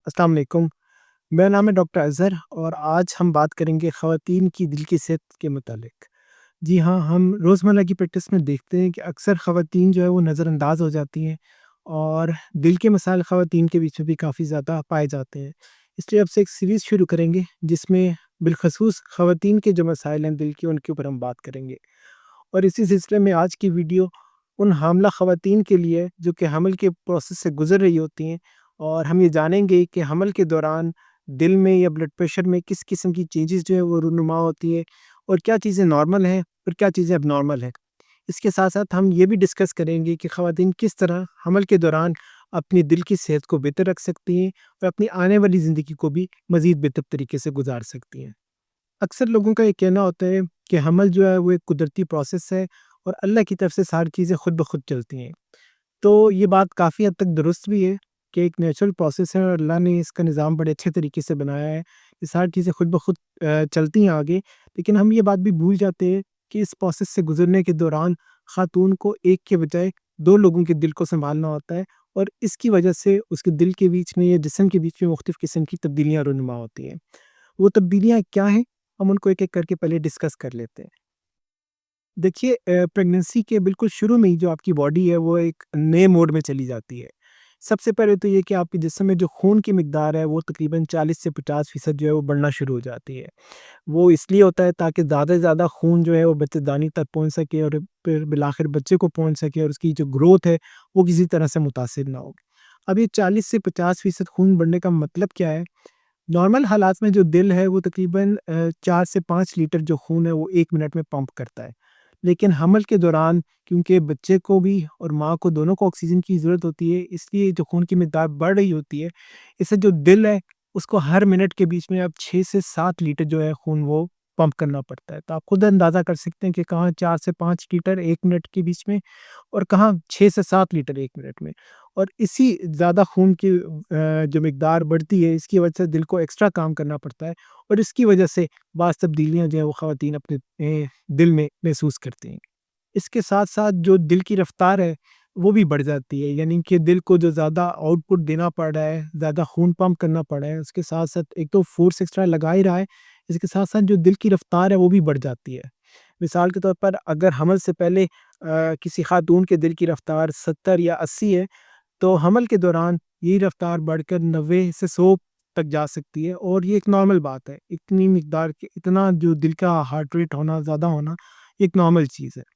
السلام علیکم۔ میرا نام ہے ڈاکٹر اظہر اور آج ہم بات کریں گے خواتین کی دل کی صحت کے متعلق۔ جی ہاں، ہم روزمرہ کی پریکٹس میں دیکھتے ہیں کہ اکثر خواتین جو ہے وہ نظر انداز ہو جاتی ہیں اور دل کے مسائل خواتین کے بیچ میں بھی کافی زیادہ پائے جاتے ہیں۔ اس لیے اب سے ایک سیریز شروع کریں گے جس میں بالخصوص خواتین کے جو مسائل ہیں دل کے، ان کے اوپر ہم بات کریں گے۔ اور اسی سلسلے میں آج کی ویڈیو ان حاملہ خواتین کے لیے جو کہ حمل کے پروسیس سے گزر رہی ہوتی ہیں، اور ہم یہ جانیں گے کہ حمل کے دوران دل میں یا بلڈ پریشر میں کس قسم کی چینجز جو ہے وہ رونما ہوتی ہے، اور کیا چیزیں نارمل ہیں اور کیا چیزیں اب نارمل ہیں۔ اس کے ساتھ ساتھ ہم یہ بھی ڈسکس کریں گے کہ خواتین کس طرح حمل کے دوران اپنی دل کی صحت کو بہتر رکھ سکتی ہیں اور اپنی آنے والی زندگی کو بھی مزید بہتر طریقے سے گزار سکتی ہیں۔ اکثر لوگوں کا یہ کہنا ہوتا ہے کہ حمل جو ہے وہ ایک قدرتی پروسیس ہے اور اللہ کی طرف سے ساری چیزیں خود بخود چلتی ہیں۔ تو یہ بات کافی حد تک درست بھی ہے کہ ایک نیچرل پروسیس ہے اور اللہ نے اس کا نظام بڑے اچھے طریقے سے بنایا ہے کہ ساری چیزیں خود بخود چلتی ہیں آگے۔ لیکن ہم یہ بات بھی بھول جاتے ہیں کہ اس پروسیس سے گزرنے کے دوران خاتون کو ایک کے بجائے دو لوگوں کے دل کو سنبھالنا ہوتا ہے، اور اس کی وجہ سے اس کے دل کے بیچ میں یا جسم کے بیچ میں مختلف قسم کی تبدیلیاں رونما ہوتی ہیں۔ وہ تبدیلیاں کیا ہیں، ہم ان کو ایک ایک کر کے پہلے ڈسکس کر لیتے ہیں۔ دیکھیے، پریگننسی کے بالکل شروع میں ہی جو آپ کی باڈی ہے وہ ایک نئے موڈ میں چلی جاتی ہے۔ سب سے پہلے تو یہ کہ آپ کے جسم میں جو خون کی مقدار ہے وہ تقریباً 40 سے 50% جو ہے وہ بڑھنا شروع ہو جاتی ہے۔ وہ اس لیے ہوتا ہے تاکہ زیادہ سے زیادہ خون جو ہے وہ بچے دانی تک پہنچ سکے اور پھر بالآخر بچے کو پہنچ سکے، اور اس کی جو گروتھ ہے وہ کسی طرح سے متاثر نہ ہو۔ اب یہ 40 سے 50% خون بڑھنے کا مطلب کیا ہے؟ نارمل حالات میں جو دل ہے وہ تقریباً 4 سے 5 لیٹر جو خون ہے وہ 1 منٹ میں پمپ کرتا ہے۔ لیکن حمل کے دوران کیونکہ بچے کو بھی اور ماں کو دونوں کو آکسیجن کی ضرورت ہوتی ہے، اس لیے جو خون کی مقدار بڑھ رہی ہوتی ہے، اس سے جو دل ہے اس کو ہر منٹ کے بیچ میں اب 6 سے 7 لیٹر جو ہے خون وہ پمپ کرنا پڑتا ہے۔ تو آپ خود اندازہ کر سکتے ہیں کہ کہاں 4 سے 5 لیٹر 1 منٹ کے بیچ میں اور کہاں 6 سے 7 لیٹر 1 منٹ میں۔ اور اسی زیادہ خون کی جو مقدار بڑھتی ہے، اس کی وجہ سے دل کو ایکسٹرا کام کرنا پڑتا ہے، اور اس کی وجہ سے بعض تبدیلیاں جو ہیں وہ خواتین اپنے دل میں محسوس کرتے ہیں۔ اس کے ساتھ ساتھ جو دل کی رفتار ہے وہ بھی بڑھ جاتی ہے، یعنی کہ دل کو جو زیادہ آؤٹ پٹ دینا پڑ رہا ہے، زیادہ خون پمپ کرنا پڑ رہا ہے، اس کے ساتھ ساتھ ایک تو فورس ایکسٹرا لگا ہی رہا ہے، اس کے ساتھ ساتھ جو دل کی رفتار ہے وہ بھی بڑھ جاتی ہے۔ مثال کے طور پر اگر حمل سے پہلے کسی خاتون کے دل کی رفتار 70 یا 80 ہے، تو حمل کے دوران یہ رفتار بڑھ کر 90 سے 100 تک جا سکتی ہے، اور یہ ایک نارمل بات ہے۔ اتنی مقدار کے اتنا جو دل کا ہارٹ ریٹ ہونا، زیادہ ہونا، ایک نارمل چیز ہے۔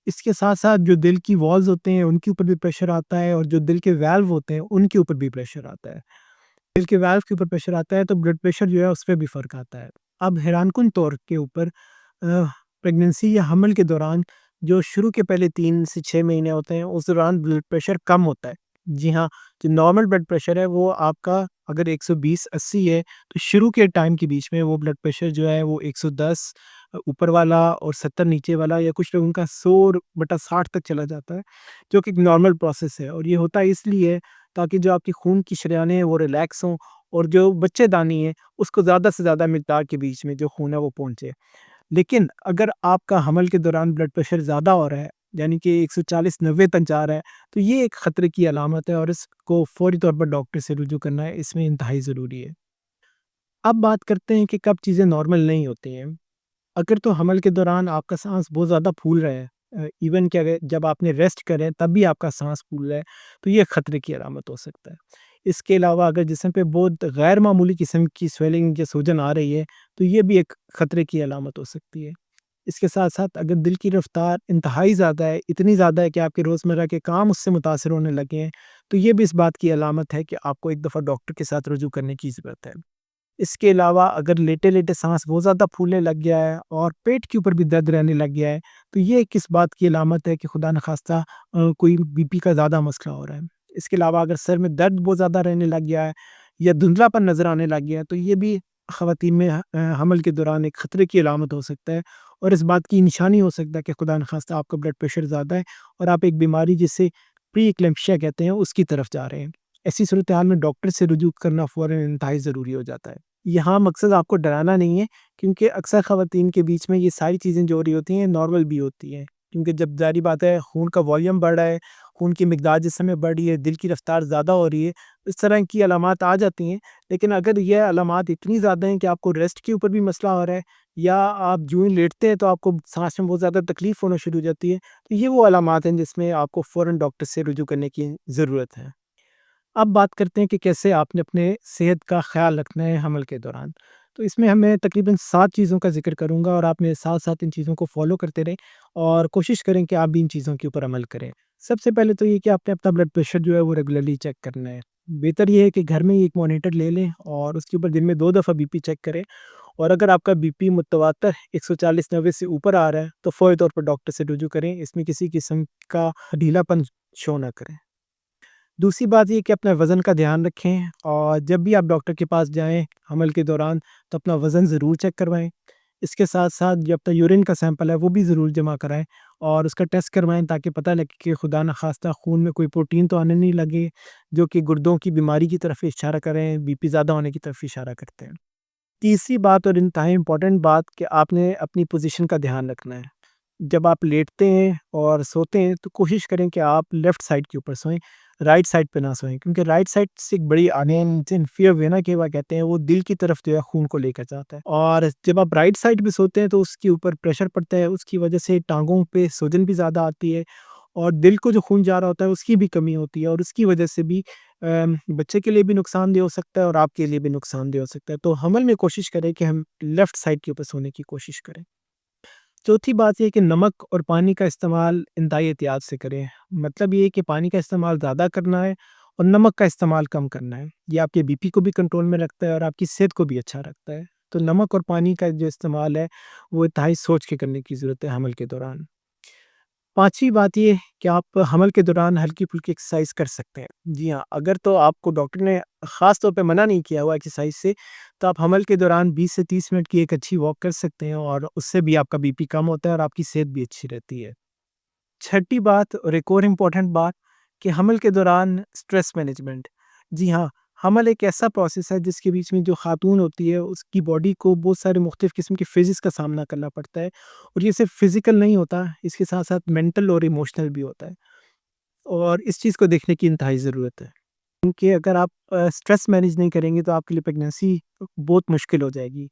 اس کے ساتھ ساتھ جو دل کی والز ہوتے ہیں ان کے اوپر بھی پریشر آتا ہے، اور جو دل کے ویلو ہوتے ہیں ان کے اوپر بھی پریشر آتا ہے۔ دل کے ویلو کے اوپر پریشر آتا ہے تو بلڈ پریشر جو ہے اس پہ بھی فرق آتا ہے۔ اب حیران کن طور کے اوپر پریگننسی یا حمل کے دوران جو شروع کے پہلے 3 سے 6 مہینے ہوتے ہیں اس دوران بلڈ پریشر کم ہوتا ہے۔ جی ہاں، جو نارمل بلڈ پریشر ہے وہ آپ کا اگر 120/80 ہے تو شروع کے ٹائم کے بیچ میں وہ بلڈ پریشر جو ہے وہ 110 اوپر والا اور 70 نیچے والا، یا کچھ لوگوں کا 100/60 تک چلا جاتا ہے، جو کہ ایک نارمل پروسیس ہے۔ اور یہ ہوتا ہے اس لیے تاکہ جو آپ کی خون کی شریانیں ہیں وہ ریلیکس ہوں، اور جو بچے دانی ہے اس کو زیادہ سے زیادہ مقدار کے بیچ میں جو خون ہے وہ پہنچے۔ لیکن اگر آپ کا حمل کے دوران بلڈ پریشر زیادہ ہو رہا ہے، یعنی کہ 140/90 تک جا رہا ہے، تو یہ ایک خطرے کی علامت ہے، اور اس کو فوری طور پر ڈاکٹر سے رجوع کرنا ہے، اس میں انتہائی ضروری ہے۔ اب بات کرتے ہیں کہ کب چیزیں نارمل نہیں ہوتی ہیں۔ اگر تو حمل کے دوران آپ کا سانس بہت زیادہ پھول رہا ہے، ایون کہ اگر جب آپ نے ریسٹ کریں تب بھی آپ کا سانس پھول رہا ہے، تو یہ خطرے کی علامت ہو سکتا ہے۔ اس کے علاوہ اگر جسم پہ بہت غیر معمولی قسم کی سویلنگ یا سوجن آ رہی ہے تو یہ بھی ایک خطرے کی علامت ہو سکتی ہے۔ اس کے ساتھ ساتھ اگر دل کی رفتار انتہائی زیادہ ہے، اتنی زیادہ ہے کہ آپ کے روزمرہ کے کام اس سے متاثر ہونے لگے ہیں، تو یہ بھی اس بات کی علامت ہے کہ آپ کو ایک دفعہ ڈاکٹر کے ساتھ رجوع کرنے کی ضرورت ہے۔ اس کے علاوہ اگر لیٹے لیٹے سانس بہت زیادہ پھولنے لگ گیا ہے اور پیٹ کے اوپر بھی درد رہنے لگ گیا ہے، تو یہ کس بات کی علامت ہے کہ خدا نخواستہ کوئی بی پی کا زیادہ مسئلہ ہو رہا ہے۔ اس کے علاوہ اگر سر میں درد بہت زیادہ رہنے لگ گیا ہے یا دھندلا پن نظر آنے لگ گیا ہے، تو یہ بھی خواتین میں حمل کے دوران ایک خطرے کی علامت ہو سکتا ہے، اور اس بات کی نشانی ہو سکتا ہے کہ خدا نخواستہ آپ کا بلڈ پریشر زیادہ ہے اور آپ ایک بیماری جسے پری ایکلیمپشیا کہتے ہیں اس کی طرف جا رہے ہیں۔ ایسی صورتحال میں ڈاکٹر سے رجوع کرنا فوراً انتہائی ضروری ہو جاتا ہے۔ یہاں مقصد آپ کو ڈرانا نہیں ہے، کیونکہ اکثر خواتین کے بیچ میں یہ ساری چیزیں جو ہو رہی ہوتی ہیں نارمل بھی ہوتی ہیں، کیونکہ جب ظاہری بات ہے خون کا والیوم بڑھ رہا ہے خون کی مقدار جس سمے بڑھ رہی ہے، دل کی رفتار زیادہ ہو رہی ہے، اس طرح کی علامات آ جاتی ہیں۔ لیکن اگر یہ علامات اتنی زیادہ ہیں کہ آپ کو ریسٹ کے اوپر بھی مسئلہ ہو رہا ہے، یا آپ جو ہی لیٹتے ہیں تو آپ کو سانس میں بہت زیادہ تکلیف ہونا شروع ہو جاتی ہے، تو یہ وہ علامات ہیں جس میں آپ کو فوراً ڈاکٹر سے رجوع کرنے کی ضرورت ہے۔ اب بات کرتے ہیں کہ کیسے آپ نے اپنے صحت کا خیال رکھنا ہے حمل کے دوران۔ تو اس میں میں تقریباً 7 چیزوں کا ذکر کروں گا، اور آپ میرے ساتھ ساتھ ان چیزوں کو فالو کرتے رہیں اور کوشش کریں کہ آپ بھی ان چیزوں کے اوپر عمل کریں۔ سب سے پہلے تو یہ کہ آپ نے اپنا بلڈ پریشر جو ہے وہ ریگولرلی چیک کرنا ہے۔ بہتر یہ ہے کہ گھر میں ہی ایک مانیٹر لے لیں اور اس کے اوپر دن میں 2 دفعہ بی پی چیک کریں، اور اگر آپ کا بی پی متواتر 140/90 سے اوپر آ رہا ہے تو فوری طور پر ڈاکٹر سے رجوع کریں، اس میں کسی قسم کا ڈھیلا پن شو نہ کریں۔ دوسری بات یہ کہ اپنا وزن کا دھیان رکھیں، اور جب بھی آپ ڈاکٹر کے پاس جائیں حمل کے دوران تو اپنا وزن ضرور چیک کروائیں۔ اس کے ساتھ ساتھ جو اپنا یورین کا سیمپل ہے وہ بھی ضرور جمع کرائیں اور اس کا ٹیسٹ کروائیں، تاکہ پتہ لگے کہ خدا نخواستہ خون میں کوئی پروٹین تو آنے نہیں لگے جو کہ گردوں کی بیماری کی طرف اشارہ کریں، بی پی زیادہ ہونے کی طرف اشارہ کرتے ہیں۔ تیسری بات اور انتہائی امپورٹنٹ بات کہ آپ نے اپنی پوزیشن کا دھیان رکھنا ہے۔ جب آپ لیٹتے ہیں اور سوتے ہیں تو کوشش کریں کہ آپ لیفٹ سائڈ کے اوپر سوئیں، رائٹ سائڈ پہ نہ سوئیں، کیونکہ رائٹ سائڈ سے ایک بڑی انفیئر وینا کہ وہ کہتے ہیں وہ دل کی طرف جو ہے خون کو لے کر جاتا ہے، اور جب آپ رائٹ سائڈ پہ سوتے ہیں تو اس کے اوپر پریشر پڑتا ہے، اس کی وجہ سے ٹانگوں پہ سوجن بھی زیادہ آتی ہے، اور دل کو جو خون جا رہا ہوتا ہے اس کی بھی کمی ہوتی ہے، اور اس کی وجہ سے بھی بچے کے لیے بھی نقصان دہ ہو سکتا ہے اور آپ کے لیے بھی نقصان دہ ہو سکتا ہے۔ تو حمل میں کوشش کریں کہ ہم لیفٹ سائڈ کے اوپر سونے کی کوشش کریں۔ چوتھی بات یہ ہے کہ نمک اور پانی کا استعمال انتہائی احتیاط سے کریں۔ مطلب یہ ہے کہ پانی کا استعمال زیادہ کرنا ہے اور نمک کا استعمال کم کرنا ہے۔ یہ آپ کے بی پی کو بھی کنٹرول میں رکھتا ہے اور آپ کی صحت کو بھی اچھا رکھتا ہے۔ تو نمک اور پانی کا جو استعمال ہے وہ انتہائی سوچ کے کرنے کی ضرورت ہے حمل کے دوران۔ پانچویں بات یہ کہ آپ حمل کے دوران ہلکی پھلکی ایکسرسائز کر سکتے ہیں۔ جی ہاں، اگر تو آپ کو ڈاکٹر نے خاص طور پہ منع نہیں کیا ہوا ایکسرسائز سے، تو آپ حمل کے دوران 20 سے 30 منٹ کی ایک اچھی واک کر سکتے ہیں، اور اس سے بھی آپ کا بی پی کم ہوتا ہے اور آپ کی صحت بھی اچھی رہتی ہے۔ چھٹی بات اور ایک اور امپورٹنٹ بات کہ حمل کے دوران سٹریس مینجمنٹ۔ جی ہاں، حمل ایک ایسا پروسیس ہے جس کے بیچ میں جو خاتون ہوتی ہے اس کی باڈی کو بہت سارے مختلف قسم کے فیزز کا سامنا کرنا پڑتا ہے، اور یہ صرف فزیکل نہیں ہوتا، اس کے ساتھ ساتھ مینٹل اور ایموشنل بھی ہوتا ہے، اور اس چیز کو دیکھنے کی انتہائی ضرورت ہے، کیونکہ اگر آپ سٹریس مینیج نہیں کریں گے تو آپ کے لیے پیگنینسی بہت مشکل ہو جائے گی۔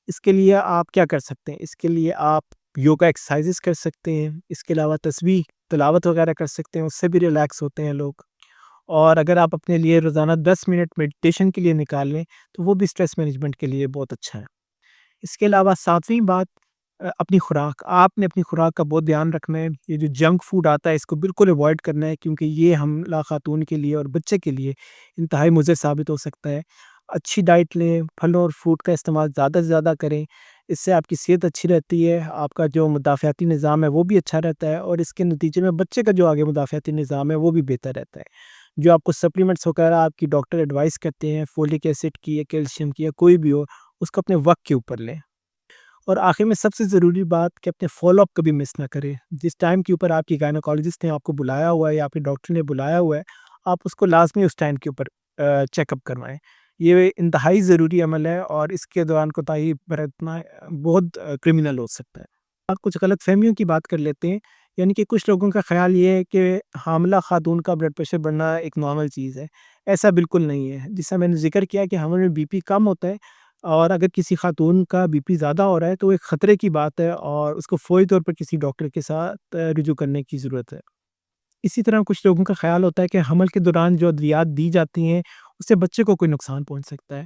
اس کے لیے آپ کیا کر سکتے ہیں؟ اس کے لیے آپ یوگا ایکسرسائزز کر سکتے ہیں، اس کے علاوہ تسبیح تلاوت وغیرہ کر سکتے ہیں، اس سے بھی ریلیکس ہوتے ہیں لوگ، اور اگر آپ اپنے لیے روزانہ 10 منٹ میڈیٹیشن کے لیے نکال لیں تو وہ بھی سٹریس مینجمنٹ کے لیے بہت اچھا ہے۔ اس کے علاوہ ساتویں بات اپنی خوراک۔ آپ نے اپنی خوراک کا بہت دھیان رکھنا ہے۔ یہ جو جنک فوڈ آتا ہے اس کو بالکل اوائڈ کرنا ہے، کیونکہ یہ حاملہ خاتون کے لیے اور بچے کے لیے انتہائی مضر ثابت ہو سکتا ہے۔ اچھی ڈائٹ لیں، پھلوں اور فروٹ کا استعمال زیادہ سے زیادہ کریں، اس سے آپ کی صحت اچھی رہتی ہے، آپ کا جو مدافعتی نظام ہے وہ بھی اچھا رہتا ہے، اور اس کے نتیجے میں بچے کا جو آگے مدافعتی نظام ہے وہ بھی بہتر رہتا ہے۔ جو آپ کو سپلیمنٹس وغیرہ آپ کی ڈاکٹر ایڈوائز کرتے ہیں، فولک ایسڈ کی یا کیلشیم کی یا کوئی بھی ہو، اس کو اپنے وقت کے اوپر لیں۔ اور آخر میں سب سے ضروری بات کہ اپنے فالو اپ کبھی مس نہ کریں۔ جس ٹائم کے اوپر آپ کی گائنوکالوجسٹ نے آپ کو بلایا ہوا ہے یا آپ کے ڈاکٹر نے بلایا ہوا ہے، آپ اس کو لازمی اس ٹائم کے اوپر چیک اپ کروائیں۔ یہ انتہائی ضروری عمل ہے، اور اس کے دوران کوتاہی برتنا بہت کرمنل ہو سکتا ہے۔ آپ کچھ غلط فہمیوں کی بات کر لیتے ہیں، یعنی کہ کچھ لوگوں کا خیال یہ ہے کہ حاملہ خاتون کا بلڈ پریشر بڑھنا ایک نارمل چیز ہے۔ ایسا بالکل نہیں ہے۔ جیسا میں نے ذکر کیا کہ حمل میں بی پی کم ہوتا ہے، اور اگر کسی خاتون کا بی پی زیادہ ہو رہا ہے تو ایک خطرے کی بات ہے، اور اس کو فوری طور پر کسی ڈاکٹر کے ساتھ رجوع کرنے کی ضرورت ہے۔ اسی طرح کچھ لوگوں کا خیال ہوتا ہے کہ حمل کے دوران جو ادویات دی جاتی ہیں اس سے بچے کو کوئی نقصان پہنچ سکتا ہے۔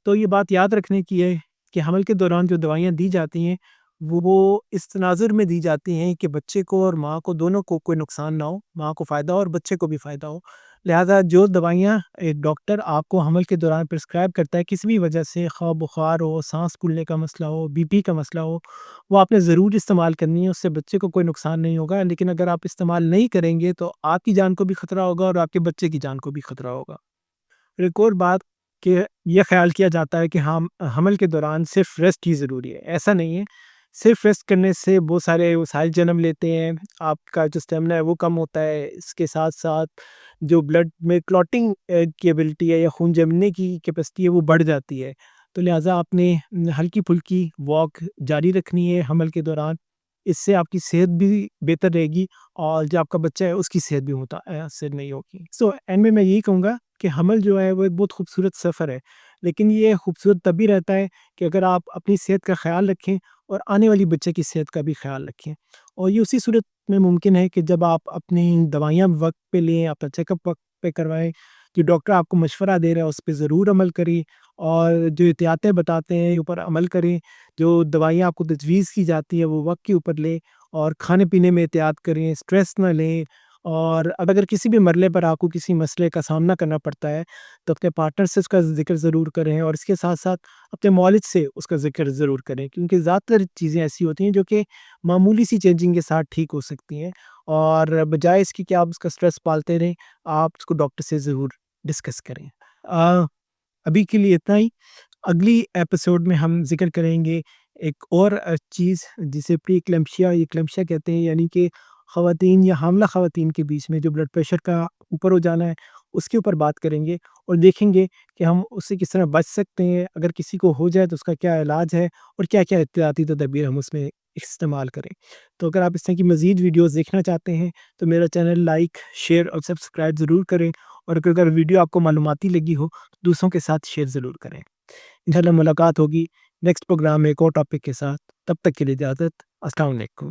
تو یہ بات یاد رکھنے کی ہے کہ حمل کے دوران جو دوائیاں دی جاتی ہیں وہ اس تناظر میں دی جاتی ہیں کہ بچے کو اور ماں کو دونوں کو کوئی نقصان نہ ہو، ماں کو فائدہ ہو اور بچے کو بھی فائدہ ہو۔ لہٰذا جو دوائیاں ایک ڈاکٹر آپ کو حمل کے دوران پرسکرائب کرتا ہے، کسی بھی وجہ سے، خواہ بخار ہو، سانس پھولنے کا مسئلہ ہو، بی پی کا مسئلہ ہو، وہ آپ نے ضرور استعمال کرنی ہے، اس سے بچے کو کوئی نقصان نہیں ہوگا۔ لیکن اگر آپ استعمال نہیں کریں گے تو آپ کی جان کو بھی خطرہ ہوگا اور آپ کے بچے کی جان کو بھی خطرہ ہوگا۔ ایک اور بات کہ یہ خیال کیا جاتا ہے کہ حمل کے دوران صرف ریسٹ ہی ضروری ہے۔ ایسا نہیں ہے۔ صرف ریسٹ کرنے سے بہت سارے وسائل جنم لیتے ہیں، آپ کا جو اسٹیمنا ہے وہ کم ہوتا ہے، اس کے ساتھ ساتھ جو بلڈ میں کلوٹنگ کی ایبلٹی ہے یا خون جمنے کی کیپیسٹی ہے وہ بڑھ جاتی ہے۔ تو لہٰذا آپ نے ہلکی پھلکی واک جاری رکھنی ہے حمل کے دوران۔ اس سے آپ کی صحت بھی بہتر رہے گی اور جو آپ کا بچہ ہے اس کی صحت بھی متاثر نہیں ہوگی. سو اینڈ میں یہی کہوں گا کہ حمل جو ہے وہ ایک بہت خوبصورت سفر ہے، لیکن یہ خوبصورت تبھی رہتا ہے کہ اگر آپ اپنی صحت کا خیال رکھیں اور آنے والی بچے کی صحت کا بھی خیال رکھیں. اور یہ اسی صورت میں ممکن ہے کہ جب آپ اپنی دوائیاں وقت پہ لیں، اپنا چیک اپ وقت پہ کروائیں، جو ڈاکٹر آپ کو مشورہ دے رہا ہے اس پہ ضرور عمل کریں، اور جو احتیاطیں بتاتے ہیں اوپر عمل کریں. جو دوائیاں آپ کو تجویز کی جاتی ہیں وہ وقت کے اوپر لیں، اور کھانے پینے میں احتیاط کریں، اسٹریس نہ لیں. اور اب اگر کسی بھی مرحلے پر آپ کو کسی مسئلے کا سامنا کرنا پڑتا ہے تو اپنے پارٹنر سے اس کا ذکر ضرور کریں، اور اس کے ساتھ ساتھ اپنے معالج سے اس کا ذکر ضرور کریں، کیونکہ زیادہ تر چیزیں ایسی ہوتی ہیں جو کہ معمولی سی چینجنگ کے ساتھ ٹھیک ہو سکتی ہیں. اور بجائے اس کی کہ آپ اس کا اسٹریس پالتے رہیں، آپ اس کو ڈاکٹر سے ضرور ڈسکس کریں. ابھی کے لیے اتنا ہی. اگلی ایپیسوڈ میں ہم ذکر کریں گے ایک اور چیز جسے پری کلیمشیا یا کلیمشیا کہتے ہیں، یعنی کہ خواتین یا حاملہ خواتین کے بیچ میں جو بلڈ پریشر کا اوپر ہو جانا ہے اس کے اوپر بات کریں گے، اور دیکھیں گے کہ ہم اس سے کس طرح بچ سکتے ہیں. اگر کسی کو ہو جائے تو اس کا کیا علاج ہے اور کیا کیا احتیاطی تدابیر ہم اس میں استعمال کریں. تو اگر آپ اس طرح کی مزید ویڈیوز دیکھنا چاہتے ہیں تو میرا چینل لائک، شیئر اور سبسکرائب ضرور کریں، اور اگر ویڈیو آپ کو معلوماتی لگی ہو تو دوسروں کے ساتھ شیئر ضرور کریں. انشاءاللہ ملاقات ہوگی نیکسٹ پروگرام میں ایک اور ٹاپک کے ساتھ. تب تک کے لیے اجازت. السلام علیکم.